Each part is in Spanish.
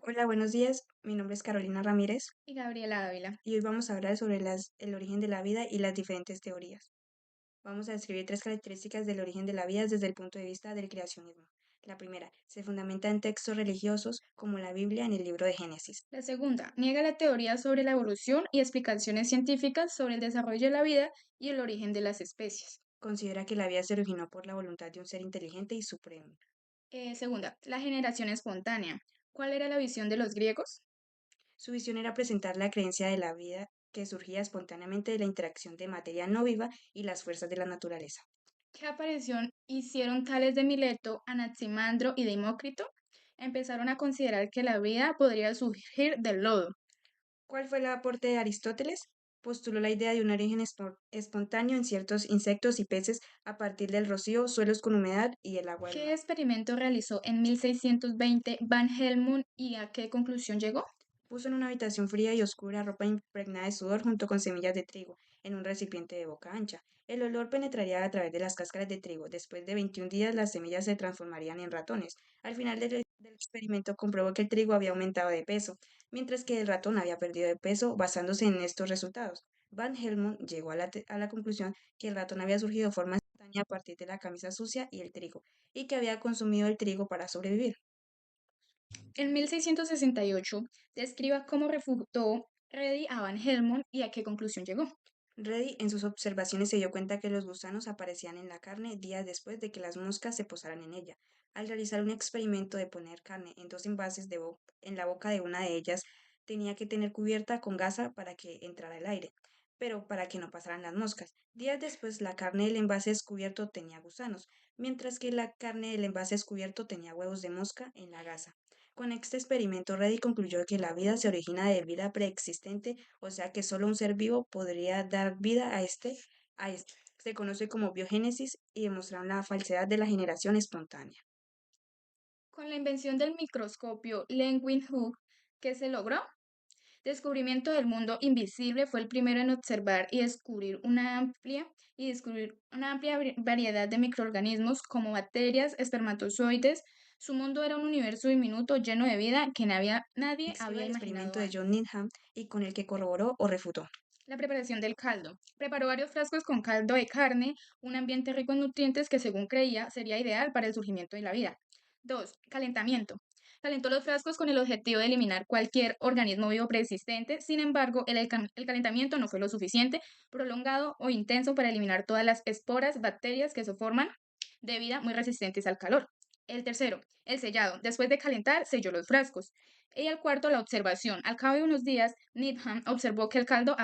Hola, buenos días. Mi nombre es Carolina Ramírez Y Gabriela Ávila. y hoy vamos a hablar sobre el origen de la vida y las diferentes teorías. Vamos a describir tres características del origen de la vida desde el punto de vista del creacionismo. La primera, se fundamenta en textos religiosos como la Biblia en el libro de Génesis. La segunda, niega la teoría sobre la evolución y explicaciones científicas sobre el desarrollo de la vida y el origen de las especies. Considera que la vida se originó por la voluntad de un ser inteligente y supremo. Segunda, la generación espontánea. ¿Cuál era la visión de los griegos? Su visión era presentar la creencia de la vida que surgía espontáneamente de la interacción de materia no viva y las fuerzas de la naturaleza. ¿Qué aparición hicieron Tales de Mileto, Anaximandro y Demócrito? Empezaron a considerar que la vida podría surgir del lodo. ¿Cuál fue el aporte de Aristóteles? Postuló la idea de un origen espontáneo en ciertos insectos y peces a partir del rocío, suelos con humedad y el agua del ¿Qué mar. experimento realizó en 1620 Van Helmont y a qué conclusión llegó? Puso en una habitación fría y oscura ropa impregnada de sudor junto con semillas de trigo en un recipiente de boca ancha. El olor penetraría a través de las cáscaras de trigo. Después de 21 días las semillas se transformarían en ratones. Al final del experimento comprobó que el trigo había aumentado de peso, mientras que el ratón había perdido de peso basándose en estos resultados. Van Helmont llegó a la conclusión que el ratón había surgido de forma espontánea a partir de la camisa sucia y el trigo, y que había consumido el trigo para sobrevivir. En 1668, describa cómo refutó Redi a Van Helmont y a qué conclusión llegó. Reddy en sus observaciones se dio cuenta que los gusanos aparecían en la carne días después de que las moscas se posaran en ella. Al realizar un experimento de poner carne en dos envases en la boca de una de ellas, tenía que tener cubierta con gasa para que entrara el aire, pero para que no pasaran las moscas. Días después, la carne del envase descubierto tenía gusanos, mientras que la carne del envase descubierto tenía huevos de mosca en la gasa. Con este experimento, Reddy concluyó que la vida se origina de vida preexistente, o sea que solo un ser vivo podría dar vida a este. Se conoce como biogénesis y demostraron la falsedad de la generación espontánea. Con la invención del microscopio Leeuwenhoek, ¿qué se logró? Descubrimiento del mundo invisible fue el primero en observar y descubrir una amplia variedad de microorganismos como bacterias, espermatozoides. Su mundo era un universo diminuto lleno de vida que nadie Describa había el imaginado experimento de antes. John Needham y con el que corroboró o refutó. La preparación del caldo. Preparó varios frascos con caldo de carne, un ambiente rico en nutrientes que según creía sería ideal para el surgimiento de la vida. 2. Calentamiento. Calentó los frascos con el objetivo de eliminar cualquier organismo vivo preexistente. Sin embargo, el calentamiento no fue lo suficiente, prolongado o intenso para eliminar todas las esporas, bacterias que se forman de vida muy resistentes al calor. El tercero, el sellado. Después de calentar, selló los frascos. Y el cuarto, la observación. Al cabo de unos días, Needham observó que en el caldo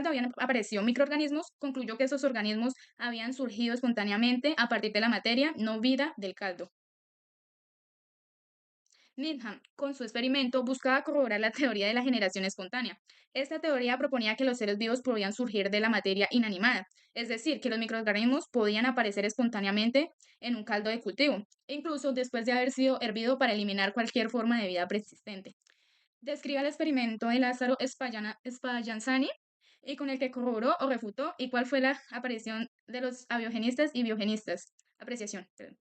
habían aparecido microorganismos, concluyó que esos organismos habían surgido espontáneamente a partir de la materia no vida del caldo. Needham, con su experimento, buscaba corroborar la teoría de la generación espontánea. Esta teoría proponía que los seres vivos podían surgir de la materia inanimada, es decir, que los microorganismos podían aparecer espontáneamente en un caldo de cultivo, incluso después de haber sido hervido para eliminar cualquier forma de vida preexistente. Describe el experimento de Lázaro Spallanzani y con el que corroboró o refutó y cuál fue la aparición de los abiogenistas y biogenistas. Apreciación. Perdón.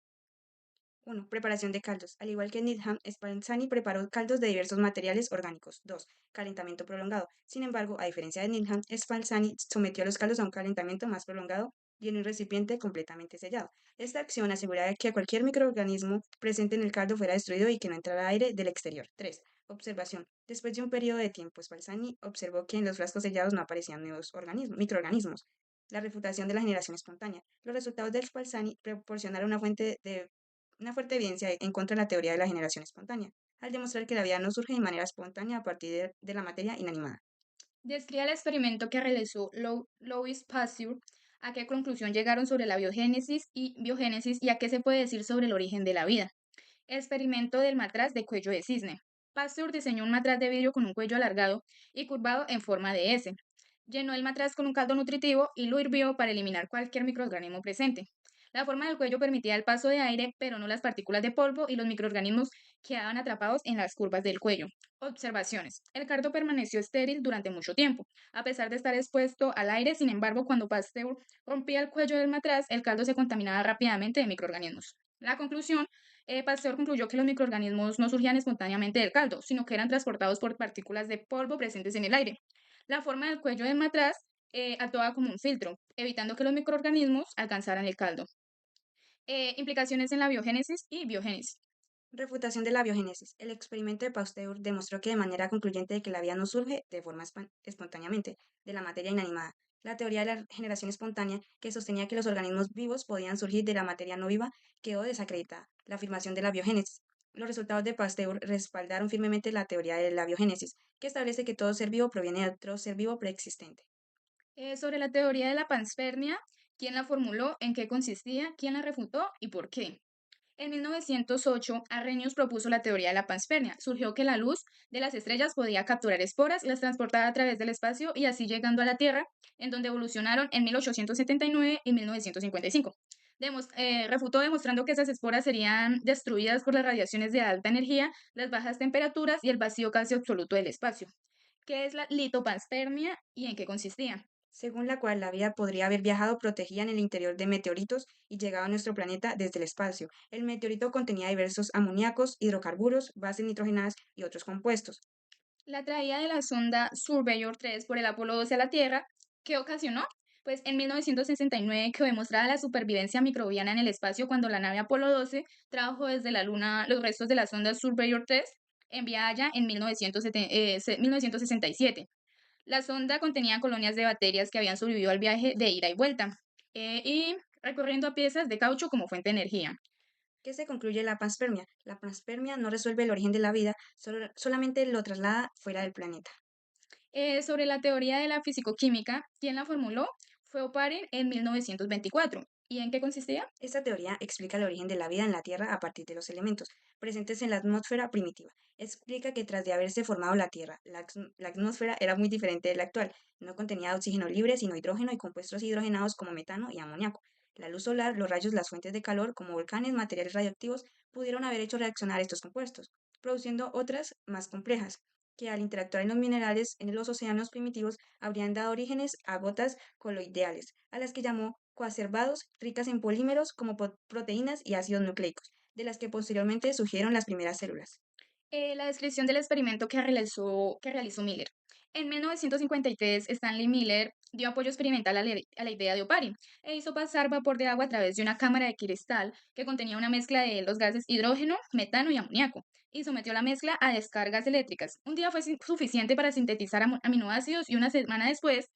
1. Preparación de caldos. Al igual que Needham, Spallanzani preparó caldos de diversos materiales orgánicos. 2. Calentamiento prolongado. Sin embargo, a diferencia de Needham, Spallanzani sometió los caldos a un calentamiento más prolongado y en un recipiente completamente sellado. Esta acción aseguraba que cualquier microorganismo presente en el caldo fuera destruido y que no entrara aire del exterior. 3. Observación. Después de un periodo de tiempo, Spallanzani observó que en los frascos sellados no aparecían nuevos microorganismos. La refutación de la generación espontánea. Los resultados del Spallanzani proporcionaron una fuerte evidencia en contra de la teoría de la generación espontánea, al demostrar que la vida no surge de manera espontánea a partir de la materia inanimada. Describe el experimento que realizó Louis Pasteur, a qué conclusión llegaron sobre la biogénesis y a qué se puede decir sobre el origen de la vida. Experimento del matraz de cuello de cisne. Pasteur diseñó un matraz de vidrio con un cuello alargado y curvado en forma de S. Llenó el matraz con un caldo nutritivo y lo hirvió para eliminar cualquier microorganismo presente. La forma del cuello permitía el paso de aire, pero no las partículas de polvo y los microorganismos quedaban atrapados en las curvas del cuello. Observaciones. El cardo permaneció estéril durante mucho tiempo, a pesar de estar expuesto al aire. Sin embargo, cuando Pasteur rompía el cuello del matraz, el caldo se contaminaba rápidamente de microorganismos. La conclusión, Pasteur concluyó que los microorganismos no surgían espontáneamente del caldo, sino que eran transportados por partículas de polvo presentes en el aire. La forma del cuello del matraz actuaba como un filtro, evitando que los microorganismos alcanzaran el caldo. Implicaciones en la biogénesis y biogénesis. Refutación de la biogénesis. El experimento de Pasteur demostró que de manera concluyente que la vida no surge de forma espontáneamente de la materia inanimada. La teoría de la generación espontánea, que sostenía que los organismos vivos podían surgir de la materia no viva, quedó desacreditada. La afirmación de la biogénesis. Los resultados de Pasteur respaldaron firmemente la teoría de la biogénesis, que establece que todo ser vivo proviene de otro ser vivo preexistente. Sobre la teoría de la panspermia, quién la formuló, en qué consistía, quién la refutó y por qué. En 1908, Arrhenius propuso la teoría de la panspermia. Surgió que la luz de las estrellas podía capturar esporas, las transportaba a través del espacio y así llegando a la Tierra, en donde evolucionaron en 1879 y 1955. Refutó demostrando que esas esporas serían destruidas por las radiaciones de alta energía, las bajas temperaturas y el vacío casi absoluto del espacio. ¿Qué es la litopanspermia y en qué consistía? Según la cual la vida podría haber viajado protegida en el interior de meteoritos y llegado a nuestro planeta desde el espacio. El meteorito contenía diversos amoníacos, hidrocarburos, bases nitrogenadas y otros compuestos. La traída de la sonda Surveyor 3 por el Apolo 12 a la Tierra, ¿qué ocasionó? Pues en 1969 quedó demostrada la supervivencia microbiana en el espacio cuando la nave Apolo 12 trajo desde la Luna los restos de la sonda Surveyor 3 enviada allá en 1967. La sonda contenía colonias de bacterias que habían sobrevivido al viaje de ida y vuelta y recorriendo a piezas de caucho como fuente de energía. ¿Qué se concluye la panspermia? La panspermia no resuelve el origen de la vida, solamente lo traslada fuera del planeta. Sobre la teoría de la fisicoquímica, ¿quién la formuló? Fue Oparin en 1924. ¿Y en qué consistía? Esta teoría explica el origen de la vida en la Tierra a partir de los elementos presentes en la atmósfera primitiva. Explica que tras de haberse formado la Tierra, la atmósfera era muy diferente de la actual. No contenía oxígeno libre, sino hidrógeno y compuestos hidrogenados como metano y amoníaco. La luz solar, los rayos, las fuentes de calor, como volcanes, materiales radioactivos, pudieron haber hecho reaccionar estos compuestos, produciendo otras más complejas, que al interactuar en los minerales en los océanos primitivos habrían dado orígenes a gotas coloidales, a las que llamó coacervados, ricas en polímeros como proteínas y ácidos nucleicos, de las que posteriormente surgieron las primeras células. La descripción del experimento que realizó Miller. En 1953, Stanley Miller dio apoyo experimental a la idea de Oparin e hizo pasar vapor de agua a través de una cámara de cristal que contenía una mezcla de los gases hidrógeno, metano y amoníaco, y sometió la mezcla a descargas eléctricas. Un día fue suficiente para sintetizar aminoácidos y una semana después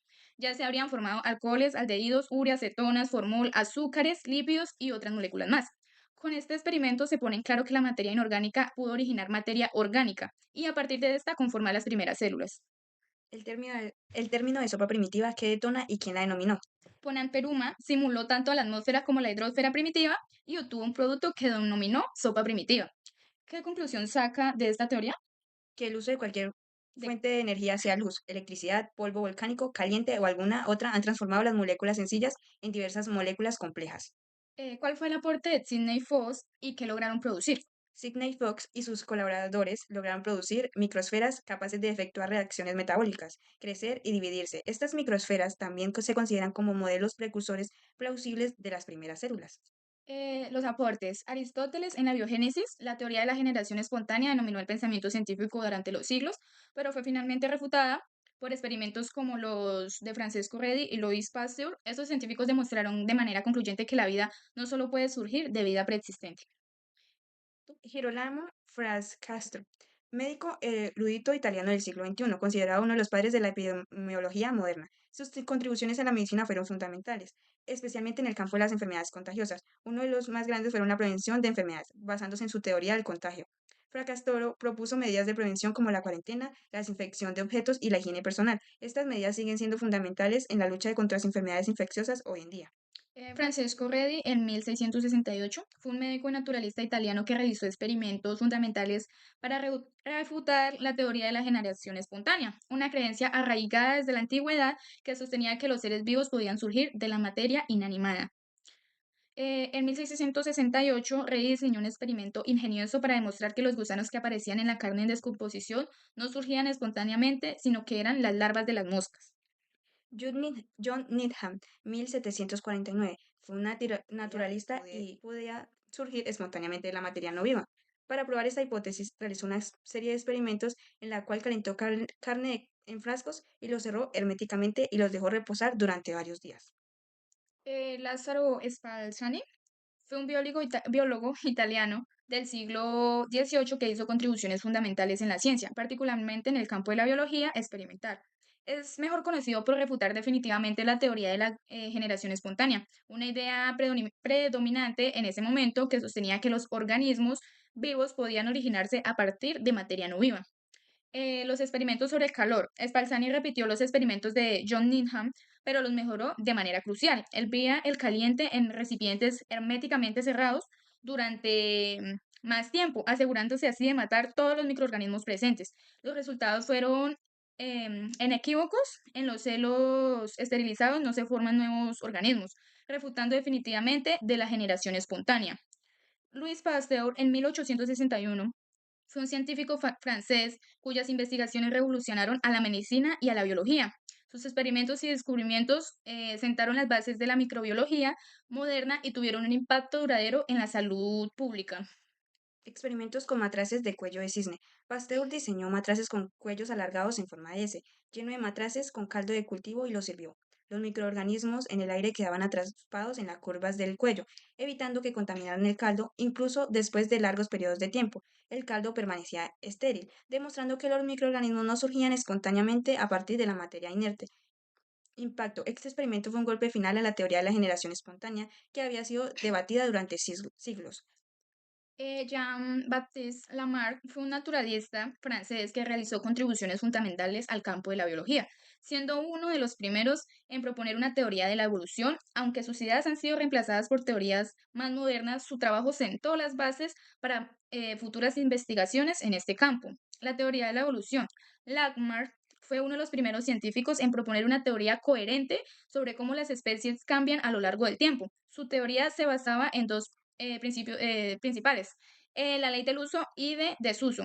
ya se habrían formado alcoholes, aldehídos, ureas, cetonas, formol, azúcares, lípidos y otras moléculas más. Con este experimento se pone en claro que la materia inorgánica pudo originar materia orgánica y a partir de esta conformar las primeras células. El término de sopa primitiva, ¿qué detona y quién la denominó? Ponanperuma simuló tanto a la atmósfera como la hidrosfera primitiva y obtuvo un producto que denominó sopa primitiva. ¿Qué conclusión saca de esta teoría? Que el uso de cualquier De, fuente de energía, sea luz, electricidad, polvo volcánico, caliente o alguna otra, han transformado las moléculas sencillas en diversas moléculas complejas. ¿Cuál fue el aporte de Sidney Foss y qué lograron producir? Sidney Fox y sus colaboradores lograron producir microesferas capaces de efectuar reacciones metabólicas, crecer y dividirse. Estas microesferas también se consideran como modelos precursores plausibles de las primeras células. Los aportes. Aristóteles en la biogénesis, la teoría de la generación espontánea denominó el pensamiento científico durante los siglos, pero fue finalmente refutada por experimentos como los de Francesco Redi y Louis Pasteur. Estos científicos demostraron de manera concluyente que la vida no solo puede surgir de vida preexistente. Girolamo Frascastro, médico erudito italiano del siglo XXI, considerado uno de los padres de la epidemiología moderna. Sus contribuciones a la medicina fueron fundamentales, especialmente en el campo de las enfermedades contagiosas. Uno de los más grandes fue la prevención de enfermedades, basándose en su teoría del contagio. Fracastoro propuso medidas de prevención como la cuarentena, la desinfección de objetos y la higiene personal. Estas medidas siguen siendo fundamentales en la lucha contra las enfermedades infecciosas hoy en día. Francesco Redi, en 1668, fue un médico y naturalista italiano que realizó experimentos fundamentales para refutar la teoría de la generación espontánea, una creencia arraigada desde la antigüedad que sostenía que los seres vivos podían surgir de la materia inanimada. En 1668, Rey diseñó un experimento ingenioso para demostrar que los gusanos que aparecían en la carne en descomposición no surgían espontáneamente, sino que eran las larvas de las moscas. John Needham, 1749, fue un naturalista y podía surgir espontáneamente de la materia no viva. Para probar esta hipótesis, realizó una serie de experimentos en la cual calentó carne en frascos y los cerró herméticamente y los dejó reposar durante varios días. Lázaro Spallanzani fue un biólogo italiano del siglo XVIII que hizo contribuciones fundamentales en la ciencia, particularmente en el campo de la biología experimental. Es mejor conocido por refutar definitivamente la teoría de la generación espontánea, una idea predominante en ese momento que sostenía que los organismos vivos podían originarse a partir de materia no viva. Los experimentos sobre el calor. Spalzani repitió los experimentos de John Needham, pero los mejoró de manera crucial. Él veía el caliente en recipientes herméticamente cerrados durante más tiempo, asegurándose así de matar todos los microorganismos presentes. Los resultados fueron inequívocos. En los celos esterilizados no se forman nuevos organismos, refutando definitivamente de la generación espontánea. Louis Pasteur, en 1861, fue un científico francés cuyas investigaciones revolucionaron a la medicina y a la biología. Sus experimentos y descubrimientos sentaron las bases de la microbiología moderna y tuvieron un impacto duradero en la salud pública. Experimentos con matraces de cuello de cisne. Pasteur diseñó matraces con cuellos alargados en forma de S, lleno de matraces con caldo de cultivo y los sirvió. Los microorganismos en el aire quedaban atrapados en las curvas del cuello, evitando que contaminaran el caldo, incluso después de largos periodos de tiempo. El caldo permanecía estéril, demostrando que los microorganismos no surgían espontáneamente a partir de la materia inerte. Impacto. Este experimento fue un golpe final a la teoría de la generación espontánea que había sido debatida durante siglos. Jean-Baptiste Lamarck fue un naturalista francés que realizó contribuciones fundamentales al campo de la biología, siendo uno de los primeros en proponer una teoría de la evolución. Aunque sus ideas han sido reemplazadas por teorías más modernas, su trabajo sentó las bases para futuras investigaciones en este campo. La teoría de la evolución. Lamarck fue uno de los primeros científicos en proponer una teoría coherente sobre cómo las especies cambian a lo largo del tiempo. Su teoría se basaba en dos principios principales, la ley del uso y de desuso.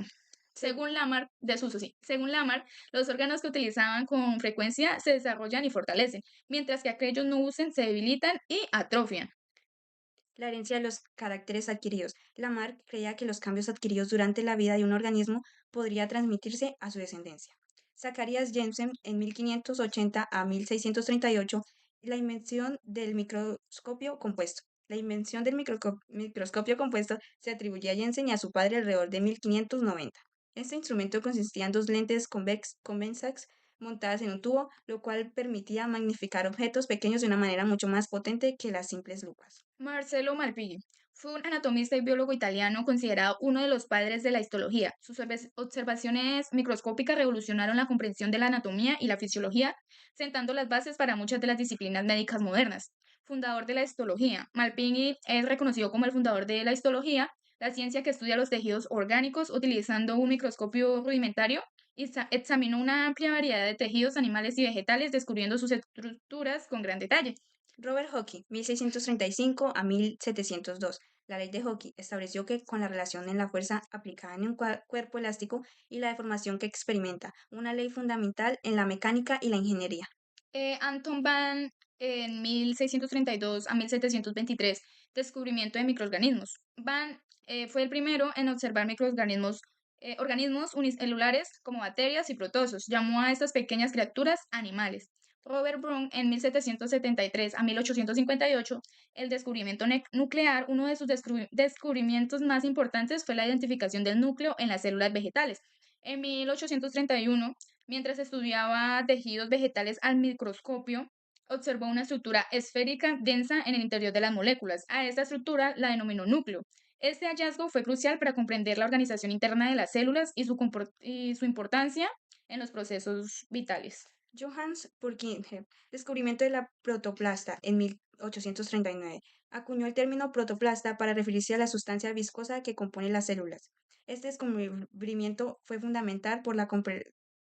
Según Lamarck, desuso, sí. Según Lamarck, los órganos que utilizaban con frecuencia se desarrollan y fortalecen, mientras que aquellos no usen se debilitan y atrofian. La herencia de los caracteres adquiridos. Lamarck creía que los cambios adquiridos durante la vida de un organismo podría transmitirse a su descendencia. Zacarías Jensen, en 1580 a 1638, la invención del microscopio compuesto. La invención del microscopio compuesto se atribuye a Jensen y a su padre alrededor de 1590. Este instrumento consistía en dos lentes convexas montadas en un tubo, lo cual permitía magnificar objetos pequeños de una manera mucho más potente que las simples lupas. Marcelo Malpighi fue un anatomista y biólogo italiano considerado uno de los padres de la histología. Sus observaciones microscópicas revolucionaron la comprensión de la anatomía y la fisiología, sentando las bases para muchas de las disciplinas médicas modernas. Fundador de la histología. Malpighi es reconocido como el fundador de la histología, la ciencia que estudia los tejidos orgánicos utilizando un microscopio rudimentario y examinó una amplia variedad de tejidos animales y vegetales, descubriendo sus estructuras con gran detalle. Robert Hooke, 1635 a 1702. La ley de Hooke estableció que con la relación en la fuerza aplicada en un cuerpo elástico y la deformación que experimenta, una ley fundamental en la mecánica y la ingeniería. Anton Van, en 1632 a 1723, descubrimiento de microorganismos. Van fue el primero en observar organismos unicelulares como bacterias y protozoos. Llamó a estas pequeñas criaturas animales. Robert Brown, en 1773 a 1858, el descubrimiento nuclear. Uno de sus descubrimientos más importantes fue la identificación del núcleo en las células vegetales. En 1831, mientras estudiaba tejidos vegetales al microscopio, observó una estructura esférica densa en el interior de las moléculas. A esta estructura la denominó núcleo. Este hallazgo fue crucial para comprender la organización interna de las células y su importancia en los procesos vitales. Johannes Purkinje, descubrimiento de la protoplasta en 1839, acuñó el término protoplasta para referirse a la sustancia viscosa que compone las células. Este descubrimiento fue fundamental por la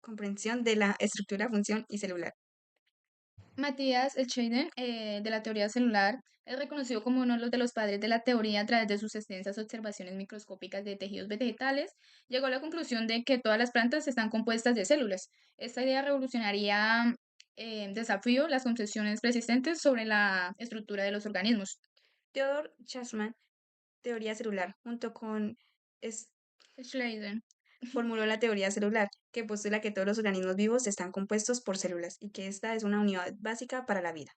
comprensión de la estructura, función y celular. Matías Elcheiden, de la teoría celular, es reconocido como uno de los padres de la teoría a través de sus extensas observaciones microscópicas de tejidos vegetales. Llegó a la conclusión de que todas las plantas están compuestas de células. Esta idea revolucionaría desafío las concepciones persistentes sobre la estructura de los organismos. Theodor Chessman, teoría celular, junto con Schleiden. formuló la teoría celular, que postula que todos los organismos vivos están compuestos por células y que esta es una unidad básica para la vida.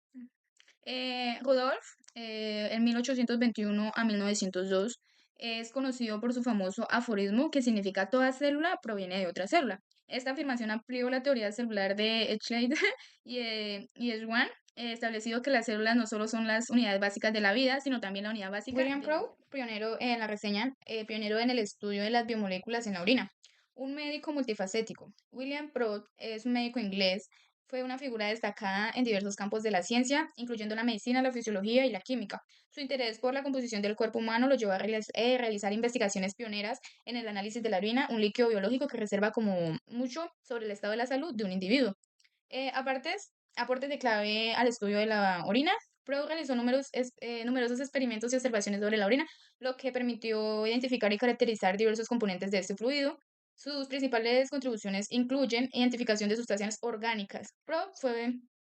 Rudolf, en 1821 a 1902, es conocido por su famoso aforismo que significa toda célula proviene de otra célula. Esta afirmación amplió la teoría celular de Schleider y Schwann, establecido que las células no solo son las unidades básicas de la vida, sino también la unidad básica William de la Crowe, pionero en la reseña, pionero en el estudio de las biomoléculas en la orina. Un médico multifacético. William Prout es un médico inglés, fue una figura destacada en diversos campos de la ciencia, incluyendo la medicina, la fisiología y la química. Su interés por la composición del cuerpo humano lo llevó a realizar investigaciones pioneras en el análisis de la orina, un líquido biológico que reserva como mucho sobre el estado de la salud de un individuo. Aportes de clave al estudio de la orina. Proud realizó numerosos experimentos y observaciones sobre la orina, lo que permitió identificar y caracterizar diversos componentes de este fluido. Sus principales contribuciones incluyen identificación de sustancias orgánicas.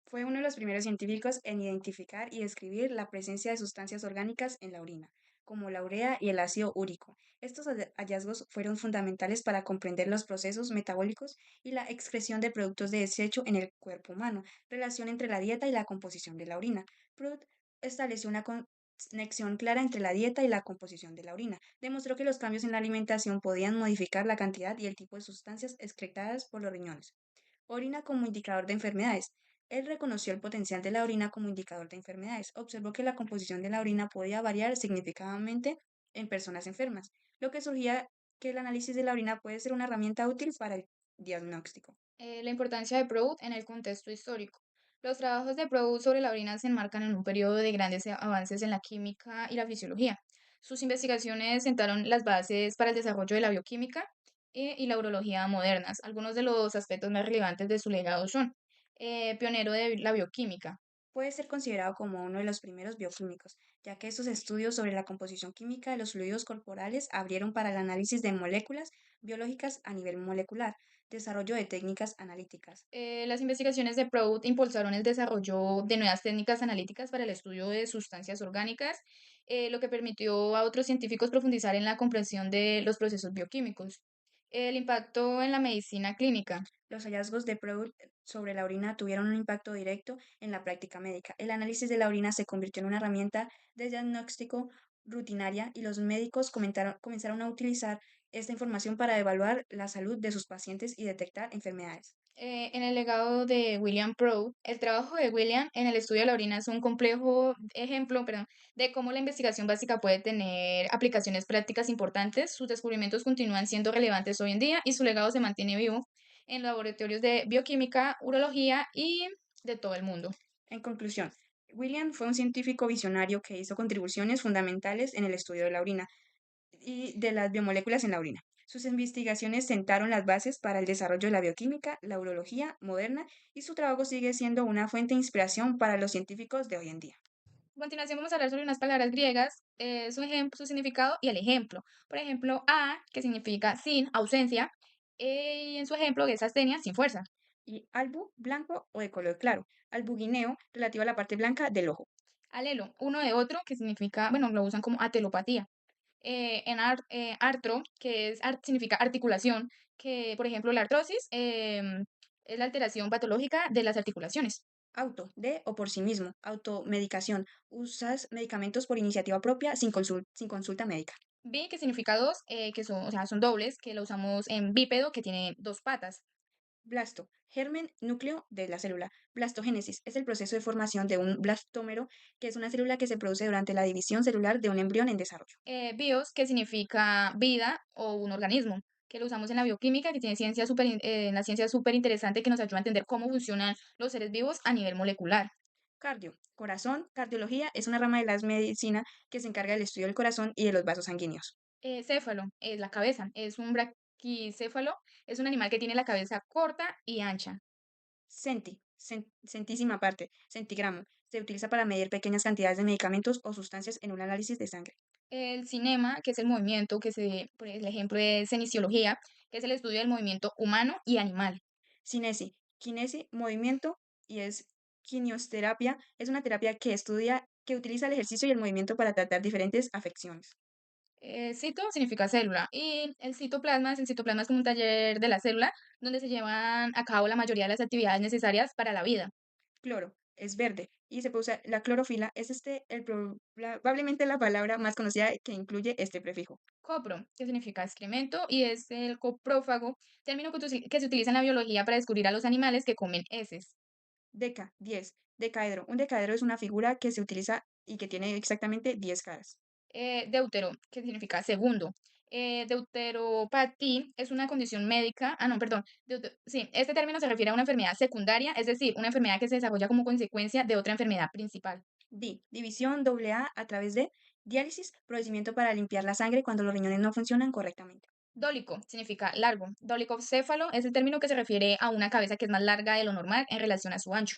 Fue uno de los primeros científicos en identificar y describir la presencia de sustancias orgánicas en la orina, como la urea y el ácido úrico. Estos hallazgos fueron fundamentales para comprender los procesos metabólicos y la excreción de productos de desecho en el cuerpo humano, relación entre la dieta y la composición de la orina. Prout estableció una conexión clara entre la dieta y la composición de la orina. Demostró que los cambios en la alimentación podían modificar la cantidad y el tipo de sustancias excretadas por los riñones. Orina como indicador de enfermedades. Él reconoció el potencial de la orina como indicador de enfermedades. Observó que la composición de la orina podía variar significativamente en personas enfermas, lo que surgía que el análisis de la orina puede ser una herramienta útil para el diagnóstico. La importancia de Proud en el contexto histórico. Los trabajos de Proud sobre la orina se enmarcan en un periodo de grandes avances en la química y la fisiología. Sus investigaciones sentaron las bases para el desarrollo de la bioquímica y la urología modernas. Algunos de los aspectos más relevantes de su legado son pionero de la bioquímica. Puede ser considerado como uno de los primeros bioquímicos, ya que estos estudios sobre la composición química de los fluidos corporales abrieron para el análisis de moléculas biológicas a nivel molecular, desarrollo de técnicas analíticas. Las investigaciones de Proud impulsaron el desarrollo de nuevas técnicas analíticas para el estudio de sustancias orgánicas, lo que permitió a otros científicos profundizar en la comprensión de los procesos bioquímicos. El impacto en la medicina clínica. Los hallazgos de Proud sobre la orina tuvieron un impacto directo en la práctica médica. El análisis de la orina se convirtió en una herramienta de diagnóstico rutinaria y los médicos comenzaron a utilizar esta información para evaluar la salud de sus pacientes y detectar enfermedades. En el legado de William Proud, el trabajo de William en el estudio de la orina es un complejo ejemplo, perdón, de cómo la investigación básica puede tener aplicaciones prácticas importantes. Sus descubrimientos continúan siendo relevantes hoy en día y su legado se mantiene vivo en laboratorios de bioquímica, urología y de todo el mundo. En conclusión, William fue un científico visionario que hizo contribuciones fundamentales en el estudio de la orina y de las biomoléculas en la orina. Sus investigaciones sentaron las bases para el desarrollo de la bioquímica, la urología moderna y su trabajo sigue siendo una fuente de inspiración para los científicos de hoy en día. A continuación vamos a hablar sobre unas palabras griegas, su significado y el ejemplo. Por ejemplo, a, que significa sin, ausencia, y en su ejemplo es astenia, sin fuerza. Y albu, blanco o de color claro. Albugineo, relativo a la parte blanca del ojo. Alelo, uno de otro, que significa, bueno, lo usan como atelopatía. Artro, que significa articulación, que por ejemplo la artrosis es la alteración patológica de las articulaciones. Auto, de o por sí mismo. Automedicación. Usas medicamentos por iniciativa propia sin consulta médica. Bi, que significa dos, que son, o sea, son dobles, que lo usamos en bípedo, que tiene dos patas. Blasto, germen núcleo de la célula. Blastogénesis es el proceso de formación de un blastómero, que es una célula que se produce durante la división celular de un embrión en desarrollo. Bios, que significa vida o un organismo, que lo usamos en la bioquímica, que tiene la ciencia súper interesante que nos ayuda a entender cómo funcionan los seres vivos a nivel molecular. Cardio, corazón, cardiología es una rama de la medicina que se encarga del estudio del corazón y de los vasos sanguíneos. Céfalo, es la cabeza, es un braquicéfalo, es un animal que tiene la cabeza corta y ancha. Senti, Centésima parte, centigramo. Se utiliza para medir pequeñas cantidades de medicamentos o sustancias en un análisis de sangre. El cinema, que es el movimiento, por el ejemplo de cinesiología, que es el estudio del movimiento humano y animal. Cinesi, kinesi, movimiento, y es quinioterapia, es una terapia que utiliza el ejercicio y el movimiento para tratar diferentes afecciones. Cito significa célula y el citoplasma es como un taller de la célula donde se llevan a cabo la mayoría de las actividades necesarias para la vida. Cloro, es verde, y se puede usar la clorofila, es probablemente la palabra más conocida que incluye este prefijo. Copro, que significa excremento, y es el coprófago, término que se utiliza en la biología para descubrir a los animales que comen heces. Deca, 10. Decaedro. Un decaedro es una figura que se utiliza y que tiene exactamente 10 caras. Deutero, que significa segundo. Deuteropatía es una condición médica. Ah, no, perdón. Sí, este término se refiere a una enfermedad secundaria, es decir, una enfermedad que se desarrolla como consecuencia de otra enfermedad principal. División doble A través de diálisis, procedimiento para limpiar la sangre cuando los riñones no funcionan correctamente. Dólico significa largo. Dolicocéfalo es el término que se refiere a una cabeza que es más larga de lo normal en relación a su ancho.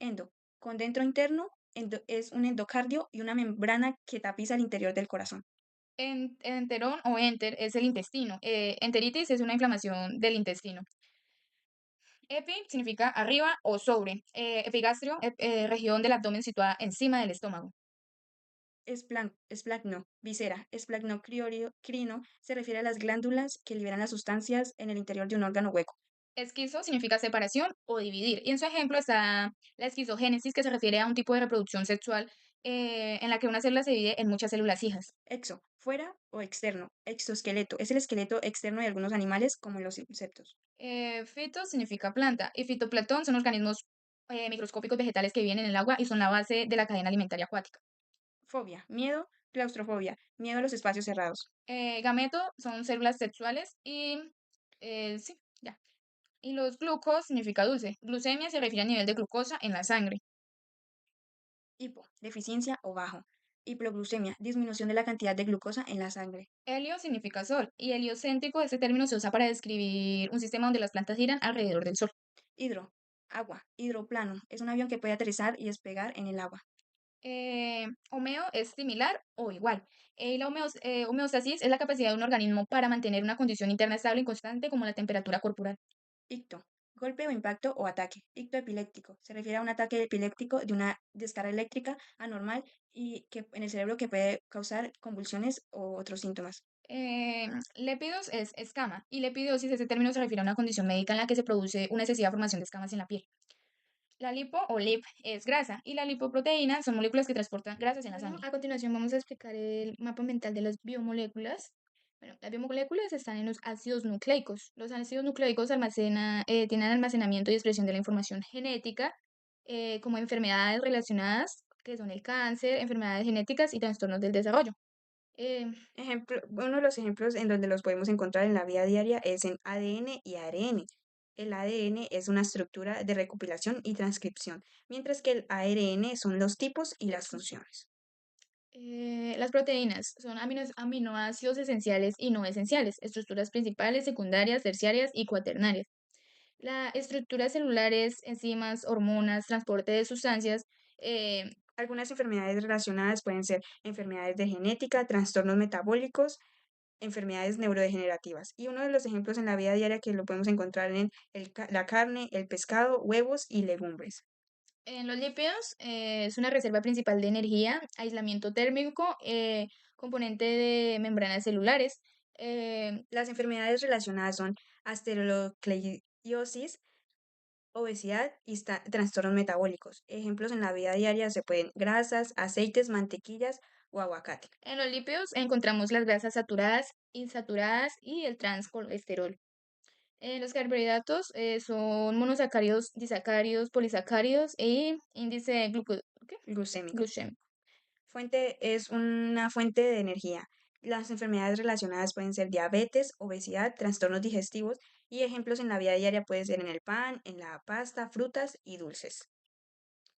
Endo, con dentro interno, es un endocardio y una membrana que tapiza el interior del corazón. Enterón o enter es el intestino. Enteritis es una inflamación del intestino. Epi significa arriba o sobre. Epigastrio, región del abdomen situada encima del estómago. Esplagno, visera, crino, se refiere a las glándulas que liberan las sustancias en el interior de un órgano hueco. Esquizo significa separación o dividir. Y en su ejemplo está la esquizogénesis, que se refiere a un tipo de reproducción sexual en la que una célula se divide en muchas células hijas. Exo, fuera o externo. Exoesqueleto, es el esqueleto externo de algunos animales como los insectos. Fito significa planta y fitoplancton son organismos microscópicos vegetales que viven en el agua y son la base de la cadena alimentaria acuática. Fobia, miedo, claustrofobia, miedo a los espacios cerrados. Gameto son células sexuales y sí, ya. Y los glucos significa dulce. Glucemia se refiere al nivel de glucosa en la sangre. Hipo, deficiencia o bajo. Hiploglucemia, disminución de la cantidad de glucosa en la sangre. Helio significa sol y heliocéntrico, este término se usa para describir un sistema donde las plantas giran alrededor del sol. Hidro, agua. Hidroplano, es un avión que puede aterrizar y despegar en el agua. Homeo es similar o igual. Y la homeostasis es la capacidad de un organismo para mantener una condición interna estable y constante como la temperatura corporal. Icto, golpe o impacto o ataque. Icto epiléptico, se refiere a un ataque epiléptico de una descarga eléctrica anormal y que en el cerebro que puede causar convulsiones o otros síntomas. Lépidos es escama y lepidiosis, ese término se refiere a una condición médica en la que se produce una excesiva formación de escamas en la piel. La lipo o lip es grasa y la lipoproteína son moléculas que transportan grasas en la sangre. A continuación vamos a explicar el mapa mental de las biomoléculas. Bueno, las biomoléculas están en los ácidos nucleicos. Los ácidos nucleicos tienen almacenamiento y expresión de la información genética, como enfermedades relacionadas, que son el cáncer, enfermedades genéticas y trastornos del desarrollo. Eh, Uno de los ejemplos en donde los podemos encontrar en la vida diaria es en ADN y ARN. El ADN es una estructura de recopilación y transcripción, mientras que el ARN son los tipos y las funciones. las proteínas son aminoácidos esenciales y no esenciales, estructuras principales, secundarias, terciarias y cuaternarias. La estructura celular es enzimas, hormonas, transporte de sustancias. eh, Algunas enfermedades relacionadas pueden ser enfermedades de genética, trastornos metabólicos, enfermedades neurodegenerativas. Y uno de los ejemplos en la vida diaria que lo podemos encontrar en la carne, el pescado, huevos y legumbres. en los lípidos es una reserva principal de energía, aislamiento térmico, componente de membranas celulares. eh, Las enfermedades relacionadas son asterosclerosis, obesidad y trastornos metabólicos. Ejemplos en la vida diaria se pueden grasas, aceites, mantequillas o aguacate. en los lípidos encontramos las grasas saturadas, insaturadas y el transcolesterol. Los carbohidratos son monosacáridos, disacáridos, polisacáridos e índice ¿qué? Glucémico. Glucémico. Es una fuente de energía. Las enfermedades relacionadas pueden ser diabetes, obesidad, trastornos digestivos y ejemplos en la vida diaria pueden ser en el pan, en la pasta, frutas y dulces.